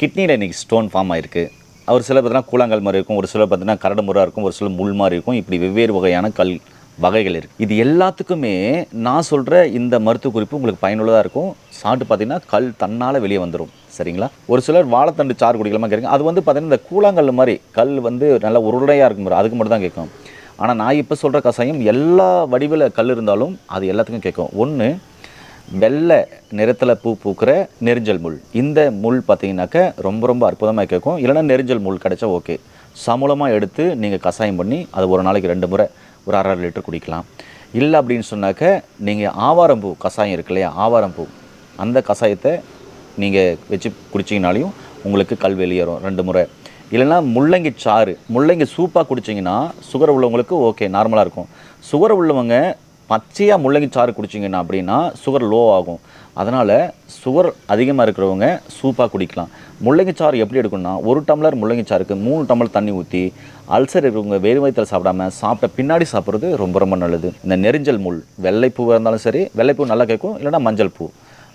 கிட்னியில் இன்றைக்கி stone form ஆகிருக்கு. ஒரு சிலர் பார்த்தீங்கன்னா கூழாங்கல் மாதிரி இருக்கும், ஒரு சிலர் பார்த்தீங்கன்னா கரடு முறையாக இருக்கும், ஒரு சிலர் முள் மாதிரி இருக்கும். இப்படி வெவ்வேறு வகையான கல் வகைகள் இருக்குது. இது எல்லாத்துக்குமே நான் சொல்கிற இந்த மருத்துவ குறிப்பு உங்களுக்கு பயனுள்ளதாக இருக்கும். சாப்பிட்டு பார்த்தீங்கன்னா கல் தன்னால் வெளியே வந்துடும். சரிங்களா? ஒரு சிலர் வாழைத்தண்டு சாறு குடிக்கலாமா கேட்குங்க. அது பார்த்தீங்கன்னா இந்த கூழாங்கல் மாதிரி கல் நல்லா உருளையாக இருக்கும் பாரு, அதுக்கு மட்டும் தான் கேட்கும். ஆனால் நான் இப்போ சொல்கிற கஷாயம் எல்லா வடிவில் கல் இருந்தாலும் அது எல்லாத்துக்கும் கேட்கும். ஒன்று, வெள்ளை நிறத்தில் பூ பூக்கிற நெரிஞ்சல் முள். இந்த முள் பார்த்தீங்கன்னாக்க ரொம்ப ரொம்ப அற்புதமாக கேட்கும். இல்லைனா நெரிஞ்சல் முள் கிடைச்சா ஓகே. சமூலமாக எடுத்து நீங்கள் கஷாயம் பண்ணி அது ஒரு நாளைக்கு 2 முறை ஒரு 1/2 லிட்டர் குடிக்கலாம். இல்லை அப்படின்னு சொன்னாக்க நீங்கள் ஆவாரம்பூ கஷாயம் இருக்கு இல்லையா, ஆவாரம்பூ அந்த கஷாயத்தை நீங்கள் வச்சு குடிச்சிங்கனாலையும் உங்களுக்கு கல் வெளியேறும் 2 முறை. இல்லைனா முள்ளங்கி சாறு, முள்ளங்கி சூப்பாக குடிச்சிங்கன்னா சுகர் உள்ளவங்களுக்கு ஓகே, நார்மலாக இருக்கும். சுகர் உள்ளவங்க பச்சையாக முள்ளங்கி சாறு குடிச்சிங்கன்னா அப்படின்னா சுகர் லோ ஆகும். அதனால் சுகர் அதிகமாக இருக்கிறவங்க சூப்பாக குடிக்கலாம். முள்ளங்கி சாறு எப்படி எடுக்கணும்னா, 1 டம்ளர் முள்ளங்கி சாருக்கு 3 டம்ளர் தண்ணி ஊற்றி அல்சர் இருக்கிறவங்க வெறும் வயிற்றில் சாப்பிடாம சாப்பிட்ட பின்னாடி சாப்பிட்றது ரொம்ப ரொம்ப நல்லது. இந்த நெரிஞ்சல் முள் வெள்ளைப்பூவாக இருந்தாலும் சரி, வெள்ளைப்பூ நல்லா கேட்கும். இல்லைனா மஞ்சள் பூ,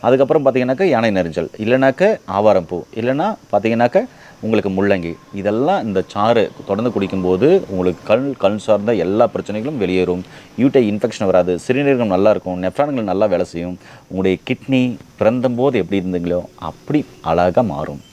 அதுக்கப்புறம் பார்த்தீங்கன்னாக்கா யானை நெரிஞ்சல், இல்லைனாக்க ஆவாரம்பூ, இல்லைனா பார்த்தீங்கன்னாக்க உங்களுக்கு முள்ளங்கி. இதெல்லாம் இந்த சாறு தொடர்ந்து குடிக்கும்போது உங்களுக்கு கண் சார்ந்த எல்லா பிரச்சனைகளும் வெளியேறும். யூட்டை இன்ஃபெக்ஷன் வராது, சிறுநீரகம் நல்லா இருக்கும், நெஃப்ரான்கள் நல்லா வேலை செய்யும். உங்களுடைய கிட்னி பிறந்தம்போது எப்படி இருந்தீங்களோ அப்படி அழகாக மாறும்.